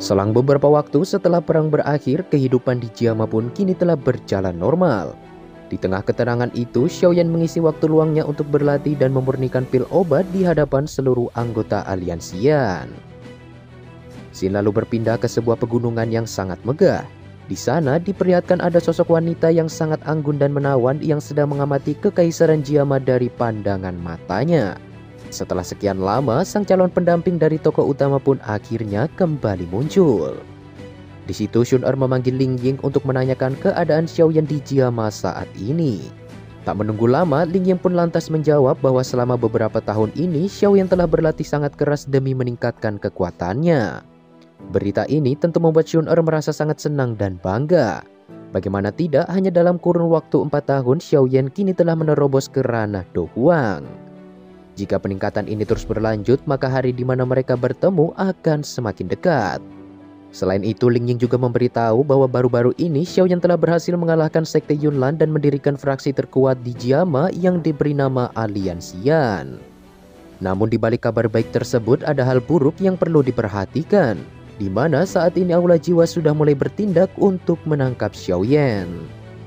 Selang beberapa waktu setelah perang berakhir, kehidupan di Jiama pun kini telah berjalan normal. Di tengah ketenangan itu, Xiaoyan mengisi waktu luangnya untuk berlatih dan memurnikan pil obat di hadapan seluruh anggota aliansian. Xin lalu berpindah ke sebuah pegunungan yang sangat megah. Di sana diperlihatkan ada sosok wanita yang sangat anggun dan menawan yang sedang mengamati kekaisaran Jiama dari pandangan matanya. Setelah sekian lama, sang calon pendamping dari tokoh utama pun akhirnya kembali muncul. Di situ Shun-Er memanggil Ling Ying untuk menanyakan keadaan Xiaoyan di Jiama saat ini. Tak menunggu lama, Ling Ying pun lantas menjawab bahwa selama beberapa tahun ini Xiaoyan telah berlatih sangat keras demi meningkatkan kekuatannya. Berita ini tentu membuat Shun-Er merasa sangat senang dan bangga. Bagaimana tidak, hanya dalam kurun waktu 4 tahun Xiaoyan kini telah menerobos ke ranah Do Huang. Jika peningkatan ini terus berlanjut, maka hari di mana mereka bertemu akan semakin dekat. Selain itu, Ling Ying juga memberitahu bahwa baru-baru ini Xiaoyan telah berhasil mengalahkan Sekte Yunlan dan mendirikan fraksi terkuat di Jiama yang diberi nama Aliansian. Namun di balik kabar baik tersebut ada hal buruk yang perlu diperhatikan, di mana saat ini Aula Jiwa sudah mulai bertindak untuk menangkap Xiaoyan.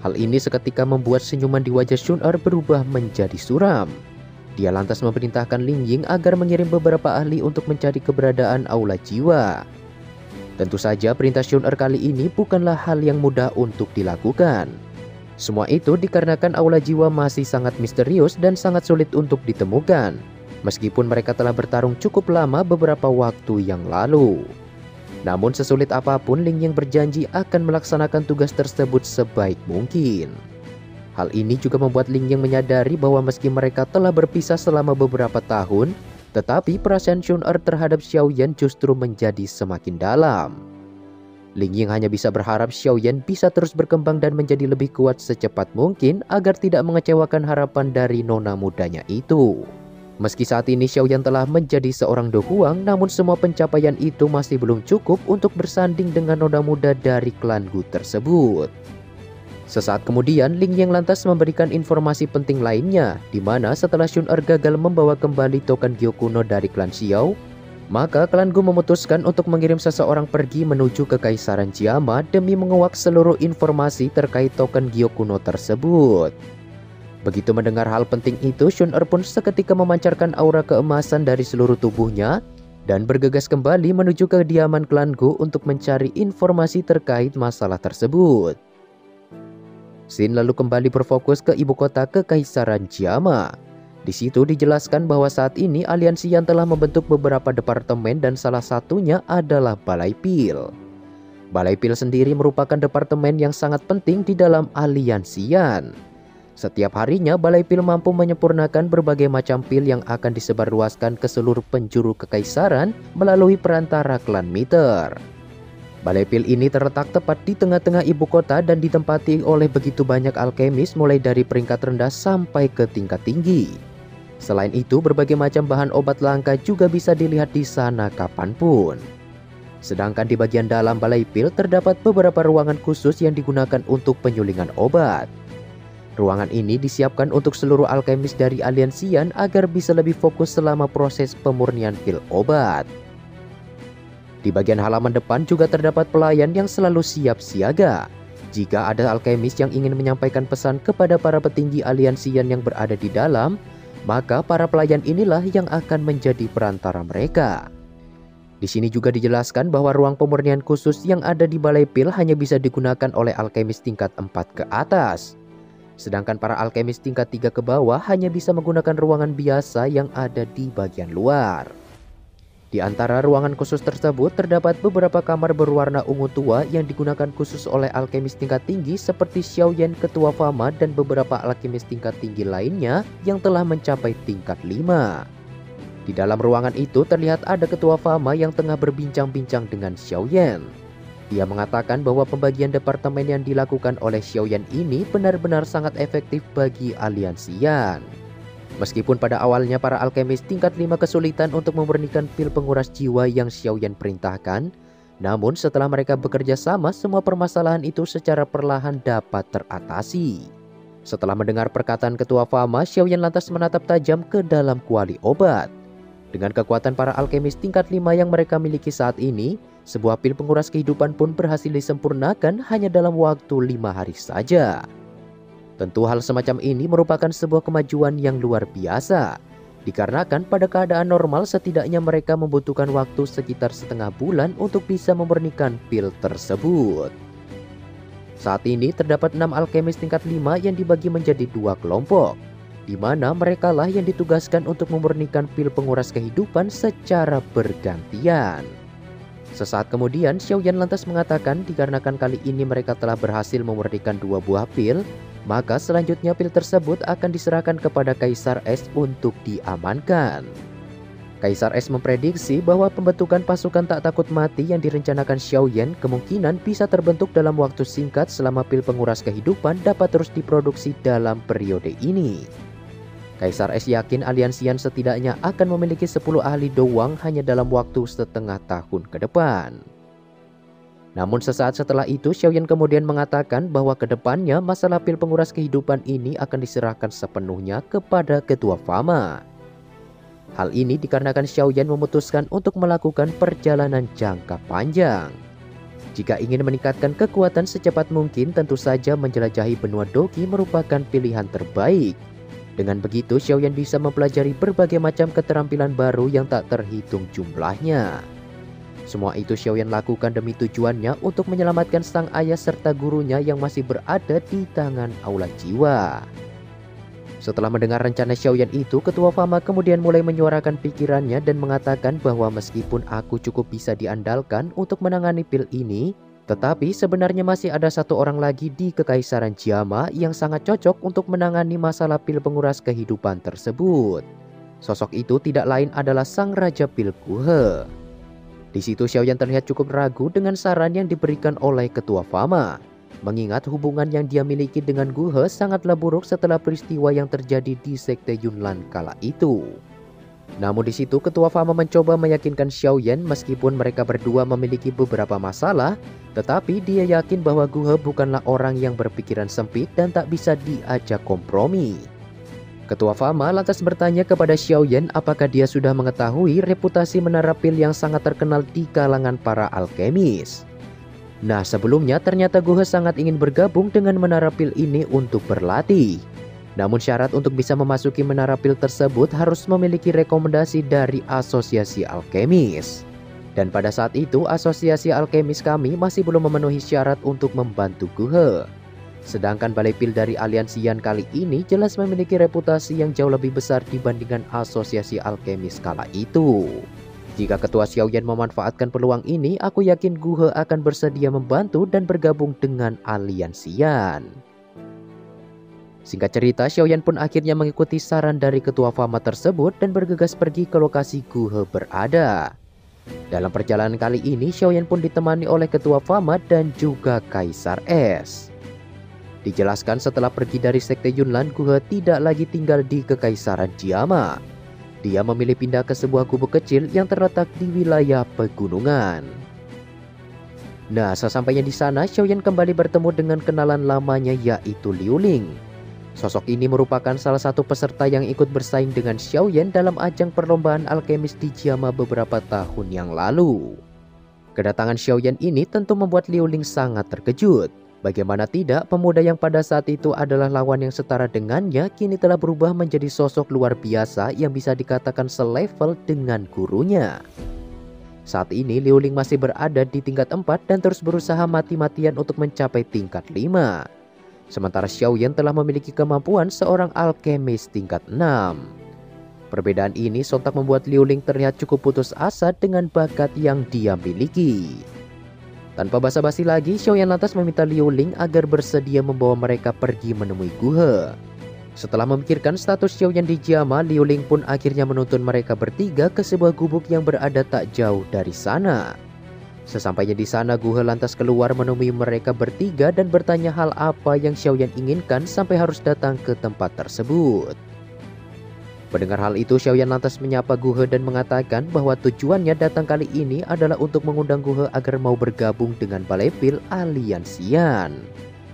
Hal ini seketika membuat senyuman di wajah Shun-Er berubah menjadi suram. Dia lantas memerintahkan Ling Ying agar mengirim beberapa ahli untuk mencari keberadaan Aula Jiwa. Tentu saja perintah Shun-Er kali ini bukanlah hal yang mudah untuk dilakukan. Semua itu dikarenakan Aula Jiwa masih sangat misterius dan sangat sulit untuk ditemukan, meskipun mereka telah bertarung cukup lama beberapa waktu yang lalu. Namun sesulit apapun, Ling Ying berjanji akan melaksanakan tugas tersebut sebaik mungkin. Hal ini juga membuat Ling Ying menyadari bahwa meski mereka telah berpisah selama beberapa tahun, tetapi perasaan Shun-Er terhadap Xiaoyan justru menjadi semakin dalam. Ling Ying hanya bisa berharap Xiaoyan bisa terus berkembang dan menjadi lebih kuat secepat mungkin agar tidak mengecewakan harapan dari nona mudanya itu. Meski saat ini Xiaoyan telah menjadi seorang Do Huang, namun semua pencapaian itu masih belum cukup untuk bersanding dengan nona muda dari klan Gu tersebut. Sesaat kemudian, Ling Ying lantas memberikan informasi penting lainnya, di mana setelah Shun-Er gagal membawa kembali token Gyo kuno dari klan Xiao, maka klan Gu memutuskan untuk mengirim seseorang pergi menuju ke Kekaisaran Jiama demi menguak seluruh informasi terkait token Gyo kuno tersebut. Begitu mendengar hal penting itu, Shun-Er pun seketika memancarkan aura keemasan dari seluruh tubuhnya dan bergegas kembali menuju ke kediaman klan Gu untuk mencari informasi terkait masalah tersebut. Xin lalu kembali berfokus ke ibu kota Kekaisaran Jiama. Di situ dijelaskan bahwa saat ini Aliansian telah membentuk beberapa departemen dan salah satunya adalah Balai Pil. Balai Pil sendiri merupakan departemen yang sangat penting di dalam Aliansian. Setiap harinya Balai Pil mampu menyempurnakan berbagai macam pil yang akan disebarluaskan ke seluruh penjuru kekaisaran melalui perantara klan Meter. Balai Pil ini terletak tepat di tengah-tengah ibu kota dan ditempati oleh begitu banyak alkemis mulai dari peringkat rendah sampai ke tingkat tinggi. Selain itu, berbagai macam bahan obat langka juga bisa dilihat di sana kapanpun. Sedangkan di bagian dalam Balai Pil terdapat beberapa ruangan khusus yang digunakan untuk penyulingan obat. Ruangan ini disiapkan untuk seluruh alkemis dari Aliansian agar bisa lebih fokus selama proses pemurnian pil obat. Di bagian halaman depan juga terdapat pelayan yang selalu siap siaga. Jika ada alkemis yang ingin menyampaikan pesan kepada para petinggi Aliansian yang berada di dalam, maka para pelayan inilah yang akan menjadi perantara mereka. Di sini juga dijelaskan bahwa ruang pemurnian khusus yang ada di Balai Pil hanya bisa digunakan oleh alkemis tingkat 4 ke atas. Sedangkan para alkemis tingkat 3 ke bawah hanya bisa menggunakan ruangan biasa yang ada di bagian luar. Di antara ruangan khusus tersebut terdapat beberapa kamar berwarna ungu tua yang digunakan khusus oleh alkemis tingkat tinggi seperti Xiaoyan Ketua Fama dan beberapa alkemis tingkat tinggi lainnya yang telah mencapai tingkat 5. Di dalam ruangan itu terlihat ada Ketua Fama yang tengah berbincang-bincang dengan Xiaoyan. Dia mengatakan bahwa pembagian departemen yang dilakukan oleh Xiaoyan ini benar-benar sangat efektif bagi Aliansian. Meskipun pada awalnya para alkemis tingkat 5 kesulitan untuk memurnikan pil penguras jiwa yang Xiaoyan perintahkan, namun setelah mereka bekerja sama, semua permasalahan itu secara perlahan dapat teratasi. Setelah mendengar perkataan Ketua Fama, Xiaoyan lantas menatap tajam ke dalam kuali obat. Dengan kekuatan para alkemis tingkat 5 yang mereka miliki saat ini, sebuah pil penguras kehidupan pun berhasil disempurnakan hanya dalam waktu 5 hari saja. Tentu hal semacam ini merupakan sebuah kemajuan yang luar biasa, dikarenakan pada keadaan normal setidaknya mereka membutuhkan waktu sekitar setengah bulan untuk bisa memurnikan pil tersebut. Saat ini terdapat 6 alkemis tingkat 5 yang dibagi menjadi 2 kelompok, di mana merekalah yang ditugaskan untuk memurnikan pil penguras kehidupan secara bergantian. Sesaat kemudian, Xiaoyan lantas mengatakan dikarenakan kali ini mereka telah berhasil memurnikan 2 buah pil, maka selanjutnya pil tersebut akan diserahkan kepada Kaisar Es untuk diamankan. Kaisar Es memprediksi bahwa pembentukan pasukan tak takut mati yang direncanakan Xiaoyan kemungkinan bisa terbentuk dalam waktu singkat selama pil penguras kehidupan dapat terus diproduksi dalam periode ini. Kaisar Es yakin aliansian setidaknya akan memiliki 10 ahli doang hanya dalam waktu setengah tahun ke depan. Namun sesaat setelah itu, Xiaoyan kemudian mengatakan bahwa kedepannya masalah pil penguras kehidupan ini akan diserahkan sepenuhnya kepada Ketua Fama. Hal ini dikarenakan Xiaoyan memutuskan untuk melakukan perjalanan jangka panjang. Jika ingin meningkatkan kekuatan secepat mungkin, tentu saja menjelajahi benua Doqi merupakan pilihan terbaik. Dengan begitu, Xiaoyan bisa mempelajari berbagai macam keterampilan baru yang tak terhitung jumlahnya. Semua itu Xiaoyan lakukan demi tujuannya untuk menyelamatkan sang ayah serta gurunya yang masih berada di tangan Aula Jiwa. Setelah mendengar rencana Xiaoyan itu, Ketua Fama kemudian mulai menyuarakan pikirannya dan mengatakan bahwa meskipun aku cukup bisa diandalkan untuk menangani pil ini, tetapi sebenarnya masih ada satu orang lagi di Kekaisaran Jiama yang sangat cocok untuk menangani masalah pil penguras kehidupan tersebut. Sosok itu tidak lain adalah sang Raja Pil Guhe. Di situ Xiaoyan terlihat cukup ragu dengan saran yang diberikan oleh Ketua Fama, mengingat hubungan yang dia miliki dengan Guhe sangatlah buruk setelah peristiwa yang terjadi di Sekte Yunlan kala itu. Namun di situ Ketua Fama mencoba meyakinkan Xiaoyan meskipun mereka berdua memiliki beberapa masalah, tetapi dia yakin bahwa Guhe bukanlah orang yang berpikiran sempit dan tak bisa diajak kompromi. Ketua Fama lantas bertanya kepada Xiaoyan apakah dia sudah mengetahui reputasi menara pil yang sangat terkenal di kalangan para alkemis. Nah, sebelumnya ternyata Guhe sangat ingin bergabung dengan menara pil ini untuk berlatih. Namun syarat untuk bisa memasuki menara pil tersebut harus memiliki rekomendasi dari Asosiasi Alkemis. Dan pada saat itu Asosiasi Alkemis kami masih belum memenuhi syarat untuk membantu Guhe. Sedangkan Balai Pil dari Aliansian kali ini jelas memiliki reputasi yang jauh lebih besar dibandingkan Asosiasi Alkemis kala itu. Jika Ketua Xiaoyan memanfaatkan peluang ini, aku yakin Guhe akan bersedia membantu dan bergabung dengan Aliansian. Singkat cerita, Xiaoyan pun akhirnya mengikuti saran dari Ketua Fama tersebut dan bergegas pergi ke lokasi Guhe berada. Dalam perjalanan kali ini, Xiaoyan pun ditemani oleh Ketua Fama dan juga Kaisar Es. Dijelaskan setelah pergi dari Sekte Yunlan, Guhe tidak lagi tinggal di Kekaisaran Jiama. Dia memilih pindah ke sebuah gubuk kecil yang terletak di wilayah pegunungan. Nah, sesampainya di sana, Xiaoyan kembali bertemu dengan kenalan lamanya yaitu Liu Ling. Sosok ini merupakan salah satu peserta yang ikut bersaing dengan Xiaoyan dalam ajang perlombaan alkemis di Jiama beberapa tahun yang lalu. Kedatangan Xiaoyan ini tentu membuat Liu Ling sangat terkejut. Bagaimana tidak, pemuda yang pada saat itu adalah lawan yang setara dengannya kini telah berubah menjadi sosok luar biasa yang bisa dikatakan selevel dengan gurunya. Saat ini Liu Ling masih berada di tingkat 4 dan terus berusaha mati-matian untuk mencapai tingkat 5. Sementara Xiaoyan telah memiliki kemampuan seorang alkemis tingkat 6. Perbedaan ini sontak membuat Liu Ling terlihat cukup putus asa dengan bakat yang dia miliki. Tanpa basa-basi lagi, Xiaoyan lantas meminta Liu Ling agar bersedia membawa mereka pergi menemui Guhe. Setelah memikirkan status Xiaoyan di Jiama, Liu Ling pun akhirnya menuntun mereka bertiga ke sebuah gubuk yang berada tak jauh dari sana. Sesampainya di sana, Guhe lantas keluar menemui mereka bertiga dan bertanya hal apa yang Xiaoyan inginkan sampai harus datang ke tempat tersebut. Mendengar hal itu, Xiaoyan lantas menyapa Guhe dan mengatakan bahwa tujuannya datang kali ini adalah untuk mengundang Guhe agar mau bergabung dengan Balai Pil Aliansian.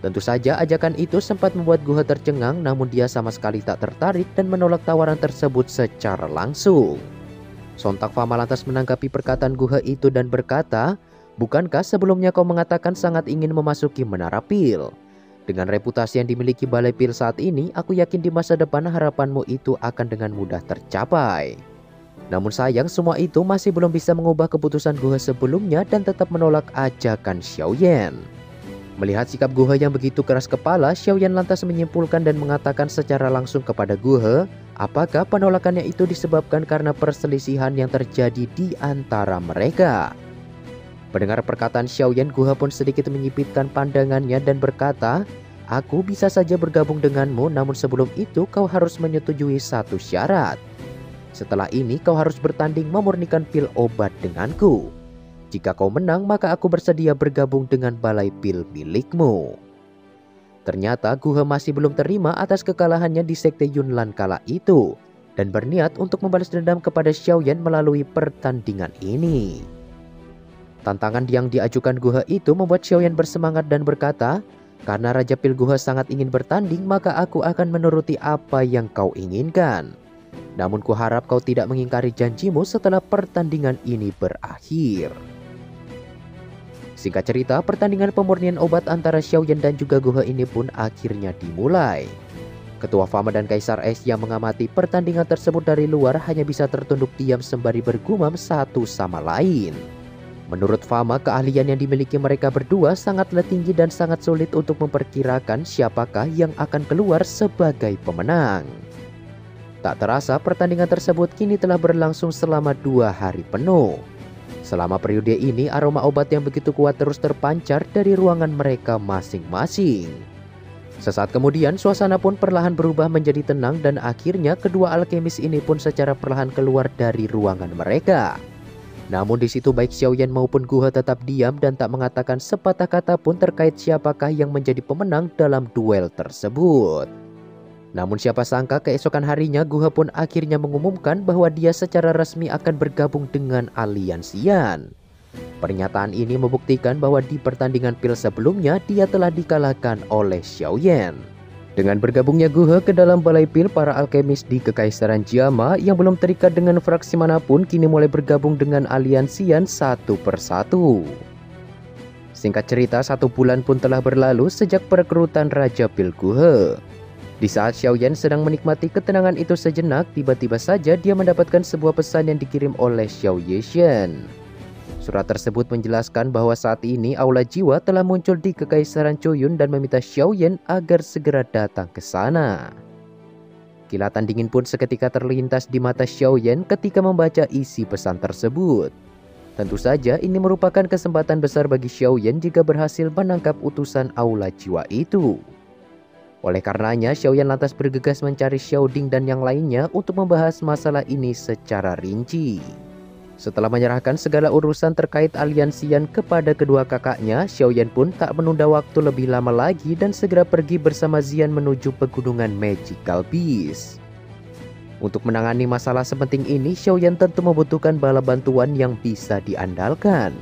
Tentu saja ajakan itu sempat membuat Guhe tercengang, namun dia sama sekali tak tertarik dan menolak tawaran tersebut secara langsung. Sontak Fama lantas menanggapi perkataan Guhe itu dan berkata Bukankah sebelumnya kau mengatakan sangat ingin memasuki Menara Pil? Dengan reputasi yang dimiliki Balai Pil saat ini, aku yakin di masa depan harapanmu itu akan dengan mudah tercapai. Namun sayang, semua itu masih belum bisa mengubah keputusan Guhe sebelumnya dan tetap menolak ajakan Xiaoyan. Melihat sikap Guhe yang begitu keras kepala, Xiaoyan lantas menyimpulkan dan mengatakan secara langsung kepada Guhe, apakah penolakannya itu disebabkan karena perselisihan yang terjadi di antara mereka. Mendengar perkataan Xiaoyan, Guhe pun sedikit menyipitkan pandangannya dan berkata, aku bisa saja bergabung denganmu, namun sebelum itu kau harus menyetujui satu syarat. Setelah ini kau harus bertanding memurnikan pil obat denganku. Jika kau menang, maka aku bersedia bergabung dengan Balai Pil milikmu. Ternyata Guhe masih belum terima atas kekalahannya di Sekte Yunlan kala itu, dan berniat untuk membalas dendam kepada Xiaoyan melalui pertandingan ini. Tantangan yang diajukan Guhe itu membuat Xiaoyan bersemangat dan berkata, karena Raja Pil Guhe sangat ingin bertanding, maka aku akan menuruti apa yang kau inginkan. Namun kuharap kau tidak mengingkari janjimu setelah pertandingan ini berakhir. Singkat cerita, pertandingan pemurnian obat antara Xiaoyan dan juga Guhe ini pun akhirnya dimulai. Ketua Fama dan Kaisar Es yang mengamati pertandingan tersebut dari luar hanya bisa tertunduk diam sembari bergumam satu sama lain. Menurut Fama, keahlian yang dimiliki mereka berdua sangatlah tinggi dan sangat sulit untuk memperkirakan siapakah yang akan keluar sebagai pemenang. Tak terasa pertandingan tersebut kini telah berlangsung selama 2 hari penuh. Selama periode ini aroma obat yang begitu kuat terus terpancar dari ruangan mereka masing-masing. Sesaat kemudian suasana pun perlahan berubah menjadi tenang dan akhirnya kedua alkemis ini pun secara perlahan keluar dari ruangan mereka. Namun di situ baik Xiaoyan maupun Guhe tetap diam dan tak mengatakan sepatah kata pun terkait siapakah yang menjadi pemenang dalam duel tersebut. Namun siapa sangka keesokan harinya Guhe pun akhirnya mengumumkan bahwa dia secara resmi akan bergabung dengan Aliansian. Pernyataan ini membuktikan bahwa di pertandingan pil sebelumnya dia telah dikalahkan oleh Xiaoyan. Dengan bergabungnya Guhe ke dalam Balai Pil, para alkemis di Kekaisaran Jiama yang belum terikat dengan fraksi manapun kini mulai bergabung dengan Aliansian satu persatu. Singkat cerita, 1 bulan pun telah berlalu sejak perekrutan Raja Pil Guhe. Di saat Xiaoyan sedang menikmati ketenangan itu sejenak, tiba-tiba saja dia mendapatkan sebuah pesan yang dikirim oleh Xiao Yeshen. Surat tersebut menjelaskan bahwa saat ini Aula Jiwa telah muncul di Kekaisaran Choyun dan meminta Xiaoyan agar segera datang ke sana. Kilatan dingin pun seketika terlintas di mata Xiaoyan ketika membaca isi pesan tersebut. Tentu saja ini merupakan kesempatan besar bagi Xiaoyan jika berhasil menangkap utusan Aula Jiwa itu. Oleh karenanya, Xiaoyan lantas bergegas mencari Xiaoding dan yang lainnya untuk membahas masalah ini secara rinci. Setelah menyerahkan segala urusan terkait Aliansian kepada kedua kakaknya, Xiaoyan pun tak menunda waktu lebih lama lagi dan segera pergi bersama Xian menuju pegunungan Magical Beast. Untuk menangani masalah sepenting ini, Xiaoyan tentu membutuhkan bala bantuan yang bisa diandalkan.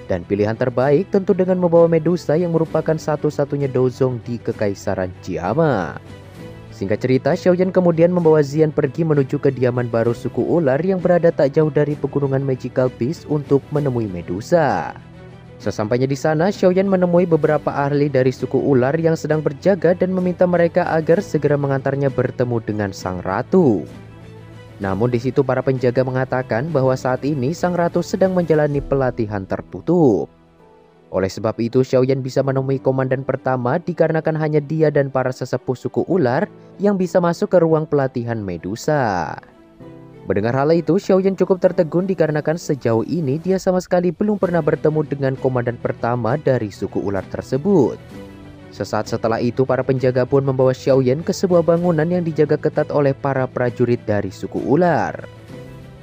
Dan pilihan terbaik tentu dengan membawa Medusa yang merupakan satu-satunya dozong di Kekaisaran Jiama. Singkat cerita, Xiaoyan kemudian membawa Xian pergi menuju kediaman baru suku ular yang berada tak jauh dari pegunungan Magical Beast untuk menemui Medusa. Sesampainya di sana, Xiaoyan menemui beberapa ahli dari suku ular yang sedang berjaga dan meminta mereka agar segera mengantarnya bertemu dengan Sang Ratu. Namun di situ para penjaga mengatakan bahwa saat ini Sang Ratu sedang menjalani pelatihan tertutup. Oleh sebab itu, Xiaoyan bisa menemui komandan pertama dikarenakan hanya dia dan para sesepuh suku ular yang bisa masuk ke ruang pelatihan Medusa. Mendengar hal itu, Xiaoyan cukup tertegun dikarenakan sejauh ini dia sama sekali belum pernah bertemu dengan komandan pertama dari suku ular tersebut. Sesaat setelah itu, para penjaga pun membawa Xiaoyan ke sebuah bangunan yang dijaga ketat oleh para prajurit dari suku ular.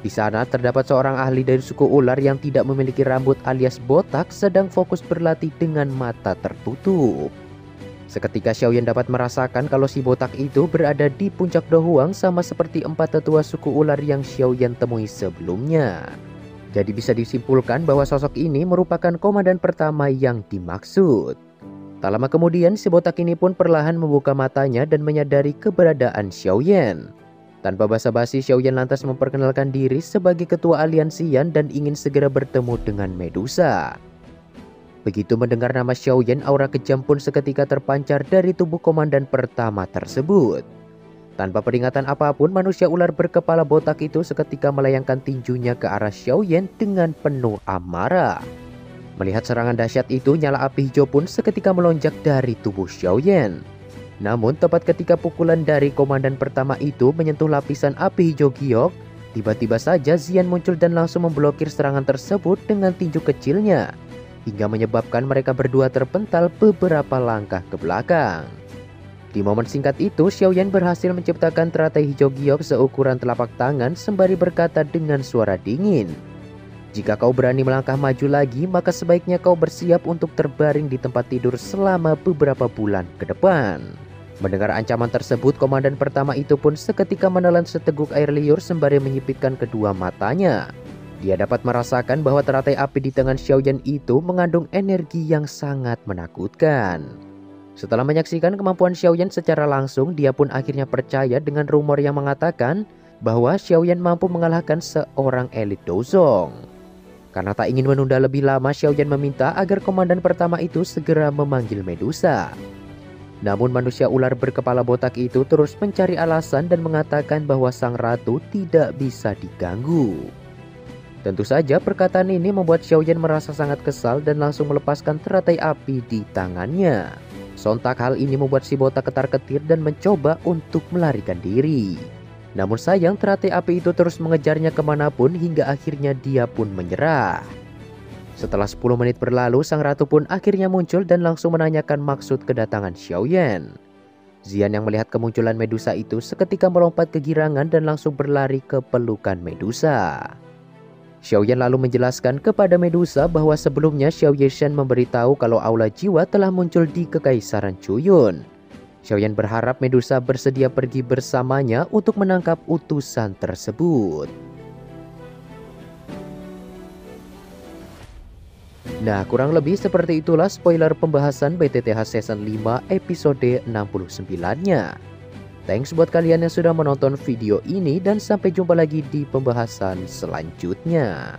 Di sana terdapat seorang ahli dari suku ular yang tidak memiliki rambut alias botak sedang fokus berlatih dengan mata tertutup. Seketika Xiaoyan dapat merasakan kalau si botak itu berada di puncak dohuang sama seperti 4 tetua suku ular yang Xiaoyan temui sebelumnya. Jadi bisa disimpulkan bahwa sosok ini merupakan komandan pertama yang dimaksud. Tak lama kemudian si botak ini pun perlahan membuka matanya dan menyadari keberadaan Xiaoyan. Tanpa basa-basi, Xiaoyan lantas memperkenalkan diri sebagai ketua Aliansian dan ingin segera bertemu dengan Medusa. Begitu mendengar nama Xiaoyan, aura kejam pun seketika terpancar dari tubuh komandan pertama tersebut. Tanpa peringatan apapun, manusia ular berkepala botak itu seketika melayangkan tinjunya ke arah Xiaoyan dengan penuh amarah. Melihat serangan dahsyat itu, nyala api hijau pun seketika melonjak dari tubuh Xiaoyan. Namun tepat ketika pukulan dari komandan pertama itu menyentuh lapisan api hijau giok, tiba-tiba saja Xian muncul dan langsung memblokir serangan tersebut dengan tinju kecilnya, hingga menyebabkan mereka berdua terpental beberapa langkah ke belakang. Di momen singkat itu, Xiaoyan berhasil menciptakan teratai hijau giok seukuran telapak tangan sembari berkata dengan suara dingin, "Jika kau berani melangkah maju lagi, maka sebaiknya kau bersiap untuk terbaring di tempat tidur selama beberapa bulan ke depan." Mendengar ancaman tersebut, komandan pertama itu pun seketika menelan seteguk air liur sembari menyipitkan kedua matanya. Dia dapat merasakan bahwa teratai api di tangan Xiaoyan itu mengandung energi yang sangat menakutkan. Setelah menyaksikan kemampuan Xiaoyan secara langsung, dia pun akhirnya percaya dengan rumor yang mengatakan bahwa Xiaoyan mampu mengalahkan seorang elit Dozong. Karena tak ingin menunda lebih lama, Xiaoyan meminta agar komandan pertama itu segera memanggil Medusa. Namun manusia ular berkepala botak itu terus mencari alasan dan mengatakan bahwa sang ratu tidak bisa diganggu. Tentu saja perkataan ini membuat Xiaoyan merasa sangat kesal dan langsung melepaskan teratai api di tangannya. Sontak hal ini membuat si botak ketar-ketir dan mencoba untuk melarikan diri. Namun sayang, teratai api itu terus mengejarnya kemanapun hingga akhirnya dia pun menyerah. Setelah 10 menit berlalu, sang ratu pun akhirnya muncul dan langsung menanyakan maksud kedatangan Xiaoyan. Xian yang melihat kemunculan Medusa itu seketika melompat kegirangan dan langsung berlari ke pelukan Medusa. Xiaoyan lalu menjelaskan kepada Medusa bahwa sebelumnya Xiao Yishan memberitahu kalau aula jiwa telah muncul di Kekaisaran Chuyun. Xiaoyan berharap Medusa bersedia pergi bersamanya untuk menangkap utusan tersebut. Nah, kurang lebih seperti itulah spoiler pembahasan BTTH Season 5 episode 69-nya. Thanks buat kalian yang sudah menonton video ini dan sampai jumpa lagi di pembahasan selanjutnya.